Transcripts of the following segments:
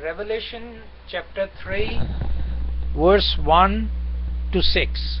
Revelation chapter 3 verse 1 to 6।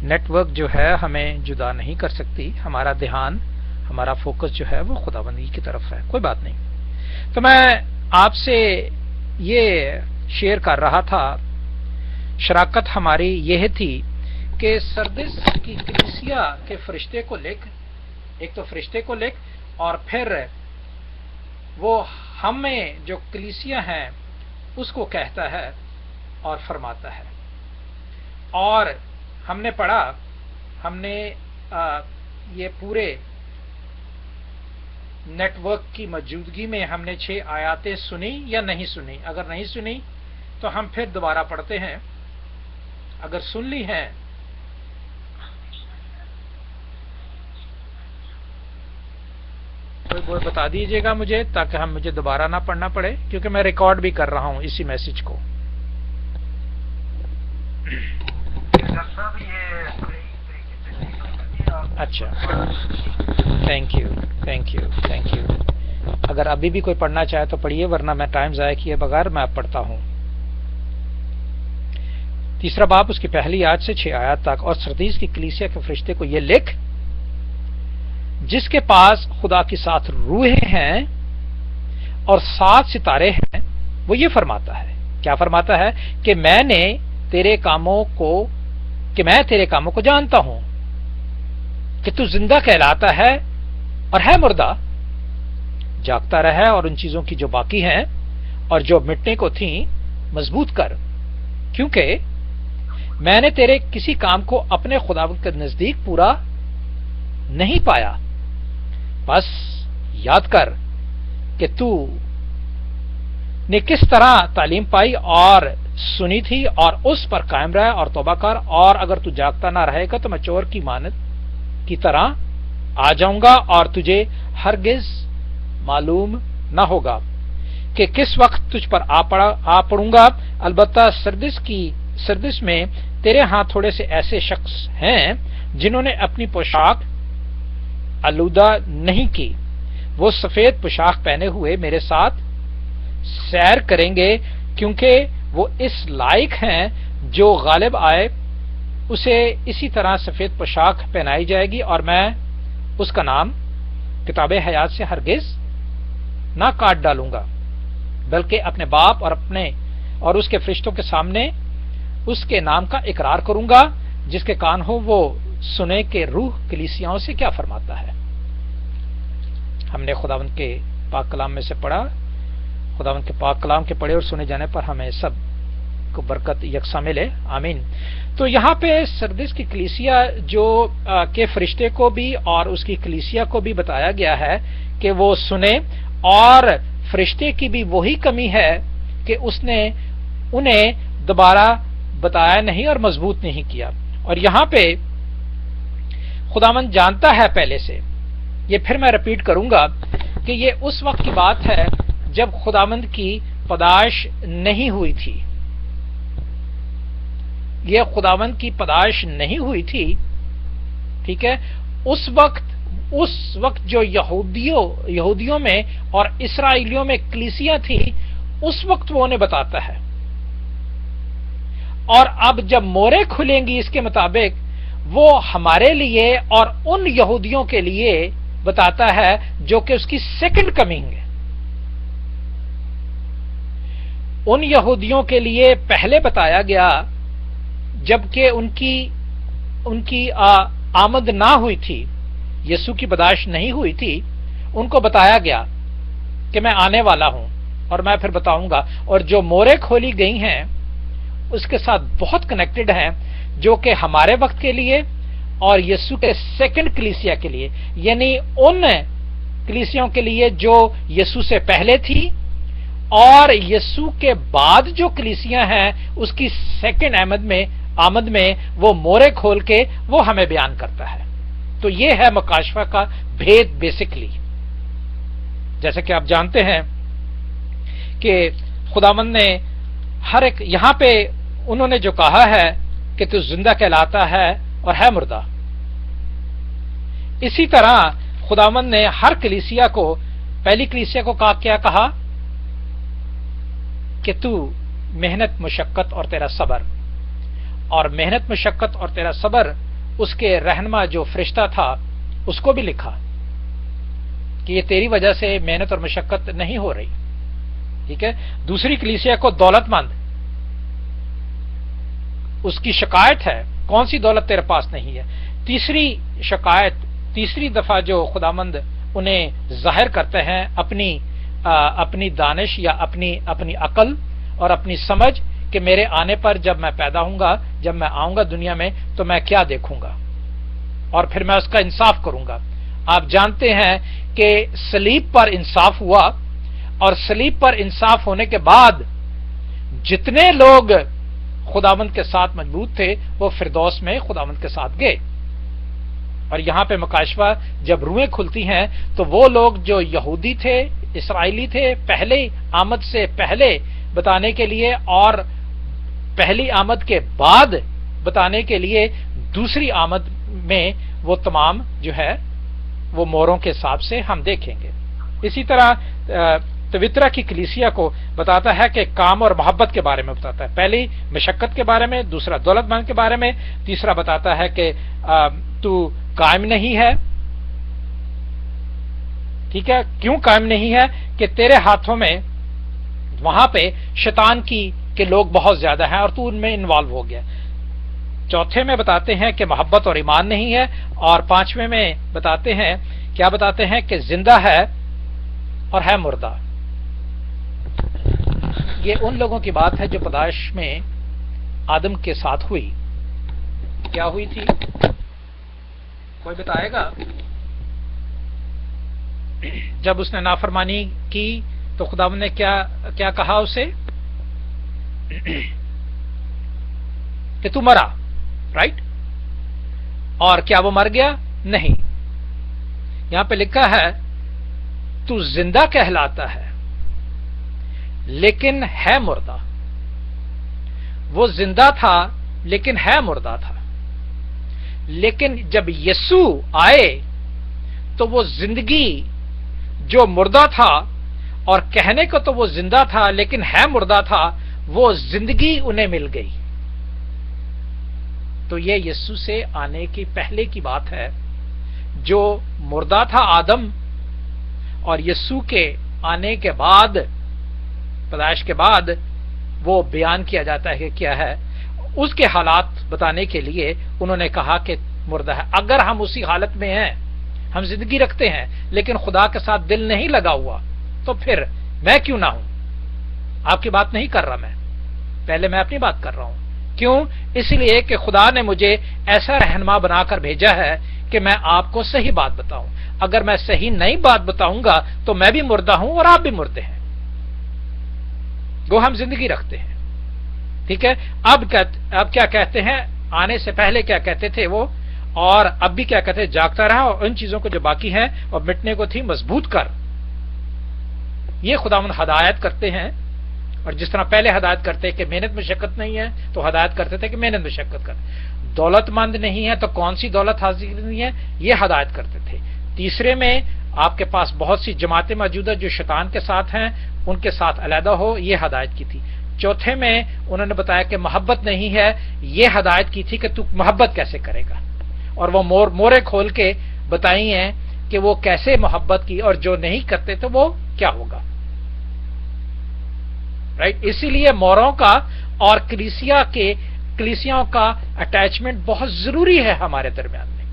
Net work جو ہے ہمیں جدا نہیں کر سکتی. ہمارا دھیان، ہمارا فوکس جو ہے وہ خداوندی کی طرف ہے. کوئی بات نہیں. تو میں آپ سے یہ شیئر کر رہا تھا، شراکت ہماری یہ تھی کہ سردس کی کلیسیا کے فرشتے کو لکھ، ایک تو فرشتے کو لکھ، اور پھر وہ ہمیں جو کلیسیا ہیں اس کو کہتا ہے اور فرماتا ہے. اور ہم نے پڑھا، ہم نے یہ پورے نیٹ ورک کی موجودگی میں ہم نے 6 آیاتیں سنی یا نہیں سنی؟ اگر نہیں سنی تو ہم پھر دوبارہ پڑھتے ہیں. اگر سن لی ہیں کوئی بتا دیجیے گا مجھے، تاکہ مجھے دوبارہ نہ پڑھنا پڑے، کیونکہ میں ریکارڈ بھی کر رہا ہوں اسی میسج کو. اچھا، تھینک یو. اگر ابھی بھی کوئی پڑھنا چاہے تو پڑھیے، ورنہ میں ٹائم ضائع کیے بغیر میں اب پڑھتا ہوں. 3 باب اس کی پہلی آیت سے 6 آیات تک. اور سردیس کی کلیسیا کے فرشتے کو یہ لکھ، جس کے پاس خدا کی 7 روحیں ہیں اور 7 ستارے ہیں، وہ یہ فرماتا ہے. کیا فرماتا ہے؟ کہ میں تیرے کاموں کو جانتا ہوں، کہ تو زندہ کہلاتا ہے اور ہے مردہ. جاگتا رہے اور ان چیزوں کی جو باقی ہیں اور جو مٹنے کو تھیں مضبوط کر، کیونکہ میں نے تیرے کسی کام کو اپنے خداوند کے نزدیک پورا نہیں پایا. بس یاد کر کہ تو نے کس طرح تعلیم پائی اور سنی تھی، اور اس پر قائم رہے اور توبہ کر. اور اگر تو جاگتا نہ رہے گا تو میں چور کی مانند کی طرح آ جاؤں گا، اور تجھے ہرگز معلوم نہ ہوگا کہ کس وقت تجھ پر آ پڑوں گا. البتہ سردس میں تیرے ہاں تھوڑے سے ایسے شخص ہیں جنہوں نے اپنی پوشاک آلودہ نہیں کی. وہ سفید پوشاک پہنے ہوئے میرے ساتھ سیر کریں گے، کیونکہ وہ اس لائق ہیں. جو غالب آئے اسے اسی طرح سفید پوشاک پہنائی جائے گی، اور میں اس کا نام کتاب حیات سے ہرگز نہ کاٹ ڈالوں گا، بلکہ اپنے باپ اور اس کے فرشتوں کے سامنے اس کے نام کا اقرار کروں گا. جس کے کان ہو وہ سنے کہ روح کلیسیاؤں سے کیا فرماتا ہے. ہم نے خداوند کے پاک کلام میں سے پڑھا. خداوند کے پاک کلام کے پڑھے اور سنے جانے پر ہمیں سب کو برکت یکساں ملے. آمین. تو یہاں پہ سردس کی کلیسیا جو کے فرشتے کو بھی اور اس کی کلیسیا کو بھی بتایا گیا ہے کہ وہ سنے، اور فرشتے کی بھی وہی کمی ہے کہ اس نے انہیں دوبارہ بتایا نہیں اور مضبوط نہیں کیا. اور یہاں پہ خداوند جانتا ہے پہلے سے، یہ پھر میں ریپیٹ کروں گا کہ یہ اس وقت کی بات ہے جب خداوند کی پیدائش نہیں ہوئی تھی. یہ خداوند کی پیدائش نہیں ہوئی تھی، ٹھیک ہے. اس وقت جو یہودیوں میں اور اسرائیلیوں میں کلیسیاں تھی، اس وقت وہ انہیں بتاتا ہے. اور اب جب موریں کھلیں گی اس کے مطابق، وہ ہمارے لیے اور ان یہودیوں کے لیے بتاتا ہے جو کہ اس کی سیکنڈ کمنگ ہے. ان یہودیوں کے لیے پہلے بتایا گیا جبکہ ان کی آمد نہ ہوئی تھی، یسوع کی پیدائش نہیں ہوئی تھی. ان کو بتایا گیا کہ میں آنے والا ہوں اور میں پھر بتاؤں گا. اور جو موریں کھولی گئی ہیں اس کے ساتھ بہت کنیکٹڈ ہیں، جو کہ ہمارے وقت کے لیے اور یسوع کے سیکنڈ کلیسیا کے لیے، یعنی ان کلیسیوں کے لیے جو یسوع سے پہلے تھی اور یسوع کے بعد جو کلیسیاں ہیں اس کی سیکنڈ آمد میں وہ مورے کھول کے وہ ہمیں بیان کرتا ہے. تو یہ ہے مکاشفہ کا بھید بیسکلی. جیسے کہ آپ جانتے ہیں کہ خداوند نے ہر ایک، یہاں پہ انہوں نے جو کہا ہے کہ تو زندہ کہلاتا ہے اور ہے مردہ، اسی طرح خداوند نے ہر کلیسیا کو، پہلی کلیسیا کو کیا کہا کہ تو محنت مشقت اور تیرا صبر، اور محنت مشقت اور تیرا صبر اس کے رہنما جو فرشتہ تھا اس کو بھی لکھا کہ یہ تیری وجہ سے محنت اور مشقت نہیں ہو رہی. ٹھیک ہے. دوسری کلیسیا کو دولت مند، اس کی شکایت ہے کون سی دولت تیرے پاس نہیں ہے. تیسری شکایت، تیسری دفعہ جو خداوند انہیں ظاہر کرتے ہیں اپنی دانش یا اپنی عقل اور اپنی سمجھ کہ میرے آنے پر جب میں پیدا ہوں گا، جب میں آؤں گا دنیا میں تو میں کیا دیکھوں گا اور پھر میں اس کا انصاف کروں گا. آپ جانتے ہیں کہ صلیب پر انصاف ہوا، اور صلیب پر انصاف ہونے کے بعد جتنے لوگ خداوند کے ساتھ مضبوط تھے وہ فردوس میں خداوند کے ساتھ گئے. اور یہاں پہ مکاشفہ جب روحیں کھلتی ہیں تو وہ لوگ جو یہودی تھے، اسرائیلی تھے، پہلے آمد سے پہلے بتانے کے لیے اور پہلی آمد کے بعد بتانے کے لیے دوسری آمد میں وہ تمام جو ہے وہ موروں کے حساب سے ہم دیکھیں گے. اسی طرح تویترا کی کلیسیا کو بتاتا ہے کہ کام اور محبت کے بارے میں بتاتا ہے. پہلی مشقت کے بارے میں، دوسرا دولت مند کے بارے میں، تیسرا بتاتا ہے کہ تو قائم نہیں ہے. ٹھیک ہے. کیوں قائم نہیں ہے؟ کہ تیرے ہاتھوں میں وہاں پہ شیطان کے لوگ بہت زیادہ ہیں اور تو ان میں انوالو ہو گیا. چوتھے میں بتاتے ہیں کہ محبت اور ایمان نہیں ہے، اور پانچویں میں بتاتے ہیں کیا بتاتے ہیں کہ زندہ ہے اور ہے مردہ. یہ ان لوگوں کی بات ہے جو پیدائش میں آدم کے ساتھ ہوئی. کیا ہوئی تھی؟ کوئی بتائے گا؟ جب اس نے نافرمانی کی تو خداوند نے کیا کہا اسے؟ کہ تو مرا، رائٹ؟ اور کیا وہ مر گیا؟ نہیں. یہاں پہ لکھا ہے تو زندہ کہلاتا ہے لیکن ہے مردہ. وہ زندہ تھا لیکن ہے مردہ تھا. لیکن جب یسوع آئے تو وہ زندگی جو مردہ تھا، اور کہنے کو تو وہ زندہ تھا لیکن ہے مردہ تھا، وہ زندگی انہیں مل گئی. تو یہ یسوع سے آنے کی پہلے کی بات ہے. جو مردہ تھا آدم، اور یسوع کے آنے کے بعد، پیدائش کے بعد وہ بیان کیا جاتا ہے کہ کیا ہے. اس کے حالات بتانے کے لیے انہوں نے کہا کہ مردہ ہے. اگر ہم اسی حالت میں ہیں، ہم زندگی رکھتے ہیں لیکن خدا کے ساتھ دل نہیں لگا ہوا، تو پھر میں کیوں نہ ہوں؟ آپ کی بات نہیں کر رہا میں، پہلے میں اپنی بات کر رہا ہوں. کیوں؟ اس لیے کہ خدا نے مجھے ایسا رہنما بنا کر بھیجا ہے کہ میں آپ کو صحیح بات بتاؤں. اگر میں صحیح نئی بات بتاؤں گا تو میں بھی مردہ ہوں اور آپ بھی مردے ہیں. گو ہم زندگی رکھتے ہیں. ٹھیک ہے. اب کیا کہتے ہیں؟ آنے سے پہلے کیا کہتے تھے وہ، اور اب بھی کیا کہتے ہیں؟ جاگتا رہا اور ان چیزوں کو جو باقی ہیں اور مٹنے کو تھی مضبوط کر. یہ خداوند ہدایت کرتے ہیں. اور جس طرح پہلے ہدایت کرتے کہ محنت مشقت نہیں ہے تو ہدایت کرتے تھے کہ محنت مشقت کر. دولت مند نہیں ہے تو کون سی دولت حاصل نہیں ہے، یہ ہدایت کرتے تھے. تیسرے میں آپ کے پاس بہت سی جماعتیں موجود ہیں جو شیطان کے ساتھ ہیں، ان کے ساتھ علیحدہ ہو، یہ ہدایت کی تھی. چوتھے میں انہوں نے بتایا کہ محبت نہیں ہے، یہ ہدایت کی تھی کہ تو محبت کیسے کرے گا. اور وہ مورے کھول کے بتائی ہیں کہ وہ کیسے محبت کی، اور جو نہیں کرتے تو وہ کیا ہوگا. رائٹ. اسی لیے موروں کا اور کلیسیاں کا اٹیچمنٹ بہت ضروری ہے ہمارے درمیان میں.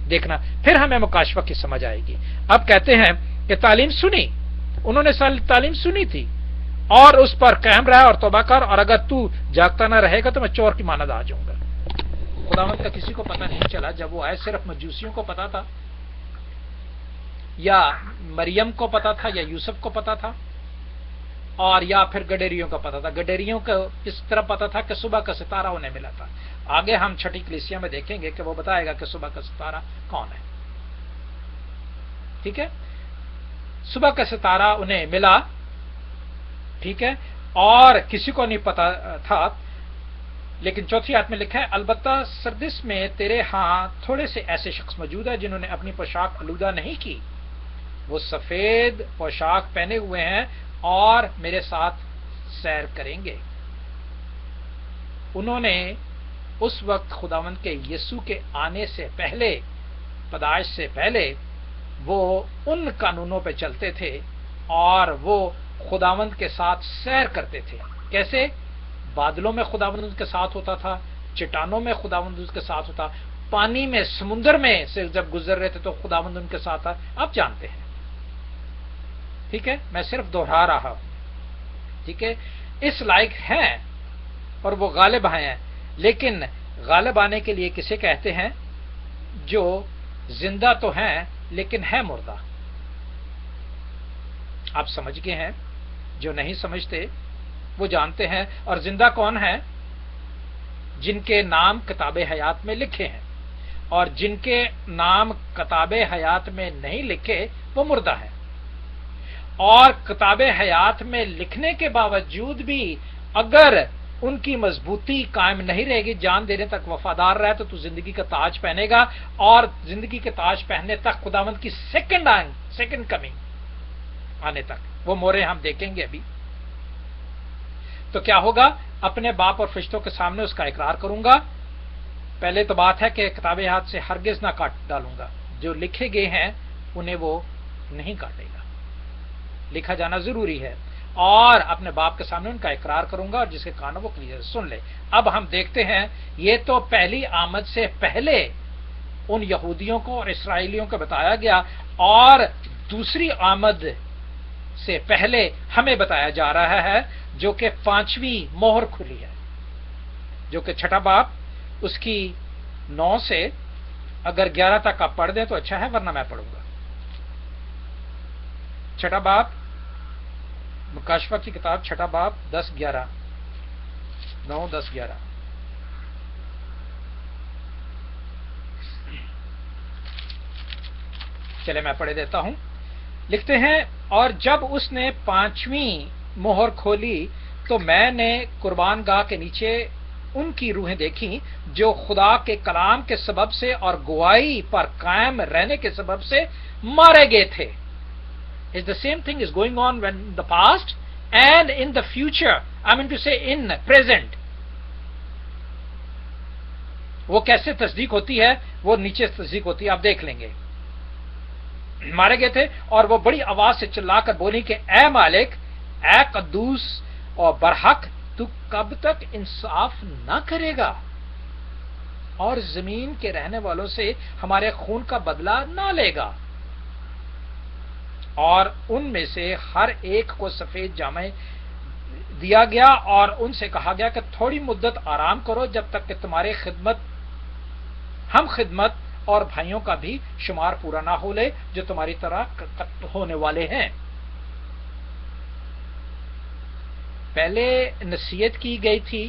دیکھنا پھر ہمیں مکاشفہ کی سمجھ آئے گی. اب کہتے ہیں کہ تعلیم سنی، انہوں نے تعلیم سنی تھی اور اس پر قائم رہا اور توبہ کر، اور اگر تو جاگتا نہ رہے گا تو میں چور کی مانند آ جاؤں گا. خداوند کا کسی کو پتہ نہیں چلا جب وہ آئے. صرف مجوسیوں کو پتا تھا، یا مریم کو پتا تھا، یا یوسف کو پتا تھا، اور یا پھر گڈیریوں کا پتا تھا. گڈیریوں کو اس طرح پتا تھا کہ صبح کا ستارہ انہیں ملا تھا. آگے ہم چھٹی کلیسیا میں دیکھیں گے کہ وہ بتائے گا کہ صبح کا ستارہ کون ہے. ٹھیک ہے. صبح کا ستارہ انہیں ملا. ٹھیک ہے. اور کسی کو نہیں پتا تھا. لیکن چوتھی آیت میں لکھا ہے البتہ سردس میں تیرے ہاں تھوڑے سے ایسے شخص موجود ہیں جنہوں نے اپنی پوشاک آلودہ نہیں کی. وہ سفید پوشاک پہنے ہوئے ہیں اور میرے ساتھ سیر کریں گے. انہوں نے اس وقت خداوند کے یسوع کے آنے سے پہلے، پیدائش سے پہلے، وہ ان قانونوں پہ چلتے تھے اور وہ خداوند کے ساتھ سیر کرتے تھے. کیسے؟ بادلوں میں خداوند ان کے ساتھ ہوتا تھا، چٹانوں میں خداوند ان کے ساتھ ہوتا، پانی میں، سمندر میں سے جب گزر رہے تھے تو خداوند ان کے ساتھ تھا. آپ جانتے ہیں، ٹھیک ہے، میں صرف دوہرا رہا ہوں. ٹھیک ہے، اس لائق ہیں اور وہ غالب آئے ہیں. لیکن غالب آنے کے لیے کسے کہتے ہیں؟ جو زندہ تو ہیں لیکن ہے مردہ. آپ سمجھ گئے ہیں؟ جو نہیں سمجھتے وہ جانتے ہیں. اور زندہ کون ہے؟ جن کے نام کتاب حیات میں لکھے ہیں، اور جن کے نام کتاب حیات میں نہیں لکھے وہ مردہ ہیں. اور کتاب حیات میں لکھنے کے باوجود بھی اگر ان کی مضبوطی قائم نہیں رہے گی، جان دینے تک وفادار رہے تو زندگی کا تاج پہنے گا. اور زندگی کے تاج پہننے تک خداوند کی سیکنڈ کمنگ آنے تک، وہ مورے ہم دیکھیں گے ابھی. تو کیا ہوگا؟ اپنے باپ اور فرشتوں کے سامنے اس کا اقرار کروں گا. پہلے تو بات ہے کہ کتاب حیات سے ہرگز نہ کاٹ ڈالوں گا. جو لکھے گئے ہیں انہیں وہ نہیں کاٹے گا، لکھا جانا ضروری ہے. اور اپنے باپ کے سامنے ان کا اقرار کروں گا، اور جس کے کان وہ کلیئر سن لے. اب ہم دیکھتے ہیں، یہ تو پہلی آمد سے پہلے ان یہودیوں کو اور اسرائیلیوں کو بتایا گیا، اور دوسری آمد سے پہلے ہمیں بتایا جا رہا ہے، جو کہ 5ویں مہر کھلی ہے، جو کہ چھٹا باب اس کی 9 سے اگر 11 تک آپ پڑھ دیں تو اچھا ہے، ورنہ میں پڑھوں گا. چھٹا باب، مکاشفہ کی کتاب، چھٹا باب 10-11، 9-10-11. چلے میں پڑھ دیتا ہوں. لکھتے ہیں، اور جب اس نے 5ویں مہر کھولی تو میں نے قربان گاہ کے نیچے ان کی روحیں دیکھی جو خدا کے کلام کے سبب سے اور گواہی پر قائم رہنے کے سبب سے مارے گئے تھے. Is the same thing is going on when in the past and in the future. I mean to say in present. وہ کیسے تصدیق ہوتی ہے؟ وہ نیچے تصدیق ہوتی ہے، آپ دیکھ لیں گے. مارے گئے تھے اور وہ بڑی آواز سے چلا کر بولی کہ اے مالک، اے قدوس اور برحق، تو کب تک انصاف نہ کرے گا اور زمین کے رہنے والوں سے ہمارے خون کا بدلہ نہ لے گا؟ اور ان میں سے ہر ایک کو سفید جامے دیا گیا اور ان سے کہا گیا کہ تھوڑی مدت آرام کرو جب تک کہ تمہارے ہم خدمت اور بھائیوں کا بھی شمار پورا نہ ہو لے جو تمہاری طرح قتل ہونے والے ہیں. پہلے نصیحت کی گئی تھی،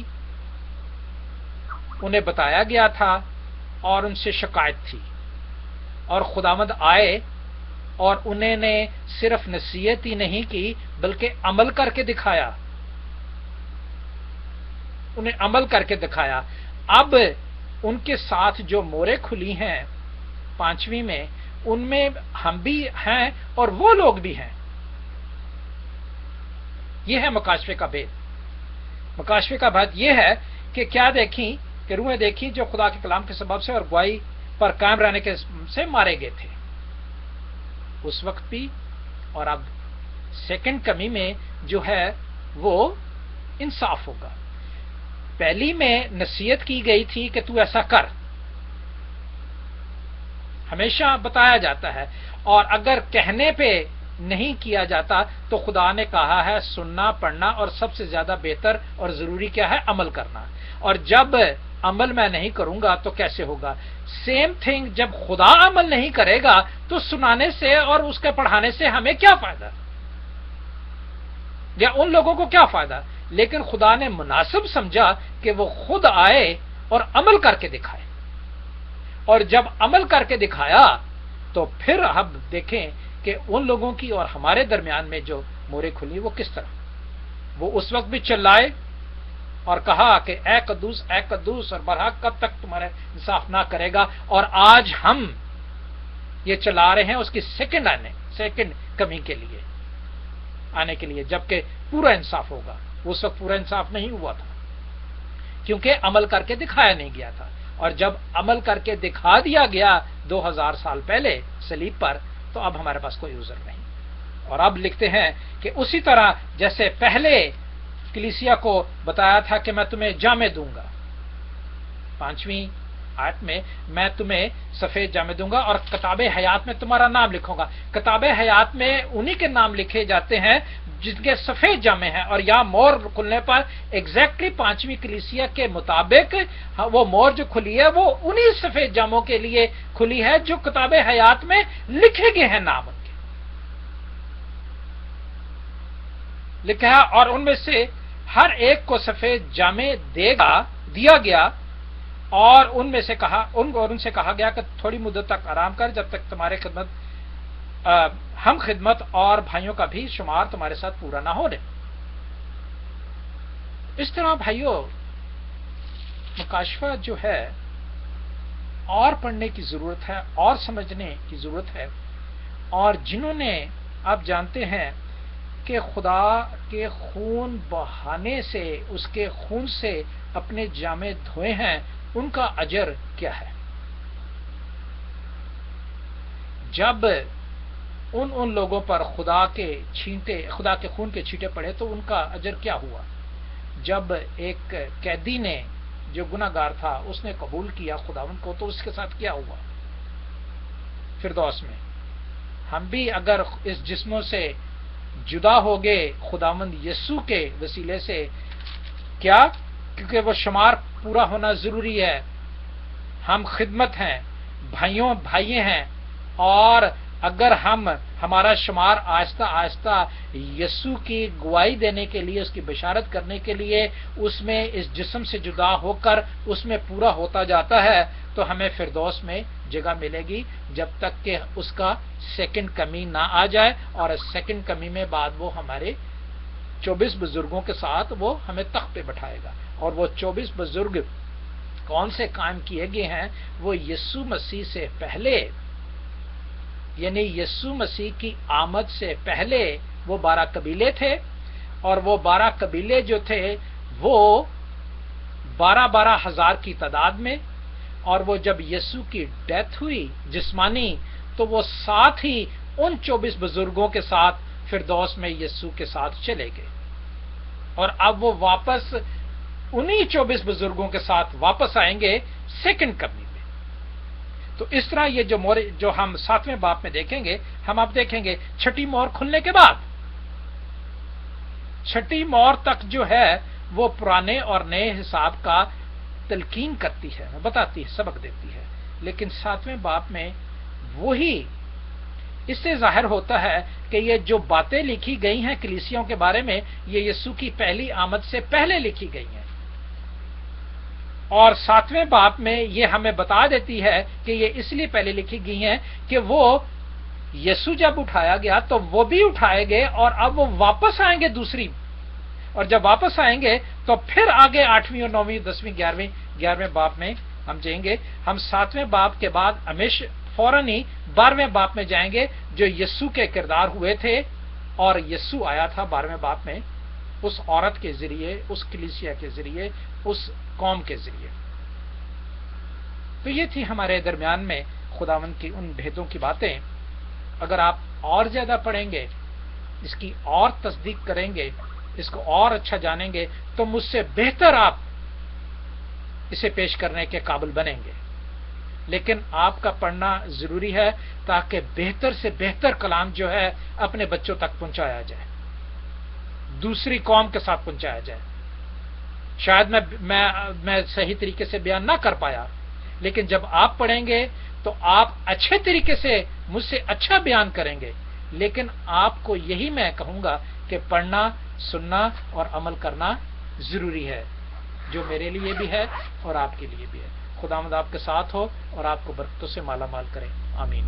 انہیں بتایا گیا تھا اور ان سے شکایت تھی، اور خداوند آئے اور انہیں نے صرف نصیحت ہی نہیں کی بلکہ عمل کر کے دکھایا. انہیں عمل کر کے دکھایا. اب ان کے ساتھ جو مورے کھلی ہیں 5ویں میں، ان میں ہم بھی ہیں اور وہ لوگ بھی ہیں. یہ ہے مکاشفے کا بھید. مکاشفے کا بھید یہ ہے کہ کیا دیکھیں کہ روحیں دیکھی جو خدا کے کلام کے سبب سے اور گواہی پر قائم رہنے کے سے مارے گئے تھے اس وقت بھی. اور اب سیکنڈ کمی میں جو ہے وہ انصاف ہوگا. پہلی میں نصیحت کی گئی تھی کہ تو ایسا کر، ہمیشہ بتایا جاتا ہے، اور اگر کہنے پہ نہیں کیا جاتا تو خدا نے کہا ہے سننا، پڑھنا، اور سب سے زیادہ بہتر اور ضروری کیا ہے؟ عمل کرنا. اور جب عمل میں نہیں کروں گا تو کیسے ہوگا؟ سیم تھنگ، جب خدا عمل نہیں کرے گا تو سنانے سے اور اس کے پڑھانے سے ہمیں کیا فائدہ، یا ان لوگوں کو کیا فائدہ؟ لیکن خدا نے مناسب سمجھا کہ وہ خود آئے اور عمل کر کے دکھائے. اور جب عمل کر کے دکھایا تو پھر اب دیکھیں کہ ان لوگوں کی اور ہمارے درمیان میں جو مورے کھلی وہ کس طرح. وہ اس وقت بھی چلائے اور کہا کہ اے قدوس اور برحق، کب تک تمہارا انصاف نہ کرے گا؟ اور آج ہم یہ چلا رہے ہیں اس کی سیکنڈ کمی کے لیے آنے کے لیے، جبکہ پورا انصاف ہوگا. اس وقت پورا انصاف نہیں ہوا تھا. کیونکہ عمل کر کے دکھایا نہیں گیا تھا، اور جب عمل کر کے دکھا دیا گیا 2000 سال پہلے صلیب پر، تو اب ہمارے پاس کوئی عذر نہیں۔ اور اب لکھتے ہیں کہ اسی طرح جیسے پہلے کلیسیا کو بتایا تھا کہ میں تمہیں جامے دوں گا، 5ویں آیت میں میں تمہیں سفید جامے دوں گا اور کتاب حیات میں تمہارا نام لکھوں گا۔ کتاب حیات میں انہی کے نام لکھے جاتے ہیں جن کے سفید جامے ہیں، اور یہاں مور کھلنے پر ایگزیکٹلی 5ویں کلیسیا کے مطابق وہ مور جو کھلی ہے وہ انہی سفید جاموں کے لیے کھلی ہے جو کتاب حیات میں لکھے گئے ہیں نام ان کے، لکھا ہے، اور ان میں سے ہر ایک کو سفید جامے دیا گیا، اور ان سے کہا گیا کہ تھوڑی مدت تک آرام کر، جب تک تمہارے ہم خدمت اور بھائیوں کا بھی شمار تمہارے ساتھ پورا نہ ہو رہے۔ اس طرح بھائیوں مکاشفہ جو ہے اور پڑھنے کی ضرورت ہے اور سمجھنے کی ضرورت ہے، اور جنہوں نے آپ جانتے ہیں کہ خدا کے خون بہانے سے، اس کے خون سے اپنے جامے دھوئے ہیں، ان کا اجر کیا ہے؟ جب ان لوگوں پر خدا کے خون کے چھینٹے پڑے تو ان کا اجر کیا ہوا؟ جب ایک قیدی نے جو گناہگار تھا اس نے قبول کیا خداوند کو، تو اس کے ساتھ کیا ہوا؟ فردوس میں ہم بھی اگر اس جسموں سے جدا ہو گئے خداوند یسوع کے وسیلے سے، کیا؟ کیونکہ وہ شمار پورا ہونا ضروری ہے، ہم خدمت ہیں، بھائی ہیں، اور اگر ہمارا شمار آہستہ آہستہ یسوع کی گواہی دینے کے لیے، اس کی بشارت کرنے کے لیے اس میں اس جسم سے جدا ہو کر اس میں پورا ہوتا جاتا ہے، تو ہمیں فردوس میں جگہ ملے گی، جب تک کہ اس کا سیکنڈ کمی نہ آ جائے، اور سیکنڈ کمی میں بعد وہ ہمارے 24 بزرگوں کے ساتھ وہ ہمیں تخت پہ بٹھائے گا۔ اور وہ 24 بزرگ کون سے قائم کیے گئے ہیں؟ وہ یسوع مسیح سے پہلے، یعنی یسوع مسیح کی آمد سے پہلے وہ 12 قبیلے تھے، اور وہ 12 قبیلے جو تھے وہ 12 ہزار کی تعداد میں، اور وہ جب یسوع کی ڈیتھ ہوئی جسمانی تو وہ ساتھ ہی ان 24 بزرگوں کے ساتھ فردوس میں یسوع کے ساتھ چلے گئے، اور اب وہ واپس انہی 24 بزرگوں کے ساتھ واپس آئیں گے سیکنڈ کمی میں۔ تو اس طرح یہ جو ہم 7ویں باب میں دیکھیں گے، ہم اب دیکھیں گے چھٹی مہر کھلنے کے بعد، چھٹی مہر تک جو ہے وہ پرانے اور نئے حساب کا تلقین کرتی ہے، بتاتی ہے، سبق دیتی ہے، لیکن 7ویں باب میں وہی اس سے ظاہر ہوتا ہے کہ یہ جو باتیں لکھی گئی ہیں کلیسیوں کے بارے میں، یہ یسوع کی پہلی آمد سے پہلے لکھی گئی ہیں، اور 7ویں باب میں یہ ہمیں بتا دیتی ہے کہ یہ اس لیے پہلے لکھی گئی ہیں کہ وہ یسوع جب اٹھایا گیا تو وہ بھی اٹھائے گئے، اور اب وہ واپس آئیں گے دوسری، اور جب واپس آئیں گے تو پھر آگے 8ویں اور 9ویں 10ویں 11ویں باب میں ہم جائیں گے۔ ہم 7ویں باب کے بعد فوراً ہی 12ویں باب میں جائیں گے، جو یسوع کے کردار ہوئے تھے، اور یسوع آیا تھا 12ویں باب میں اس عورت کے ذریعے، اس کلیسیا کے ذریعے، اس قوم کے ذریعے۔ تو یہ تھی ہمارے درمیان میں خداوند کی ان بھیدوں کی باتیں۔ اگر آپ اور زیادہ پڑھیں گے، اس کی اور تصدیق کریں گے، اس کو اور اچھا جانیں گے، تو مجھ سے بہتر آپ اسے پیش کرنے کے قابل بنیں گے، لیکن آپ کا پڑھنا ضروری ہے تاکہ بہتر سے بہتر کلام جو ہے اپنے بچوں تک پہنچایا جائے، دوسری قوم کے ساتھ پہنچایا جائے۔ شاید میں صحیح طریقے سے بیان نہ کر پایا، لیکن جب آپ پڑھیں گے تو آپ اچھے طریقے سے مجھ سے اچھا بیان کریں گے، لیکن آپ کو یہی میں کہوں گا کہ پڑھنا، سننا اور عمل کرنا ضروری ہے، جو میرے لیے بھی ہے اور آپ کے لیے بھی ہے۔ خداوند آپ کے ساتھ ہو اور آپ کو برکتوں سے مالا مال کرے، آمین۔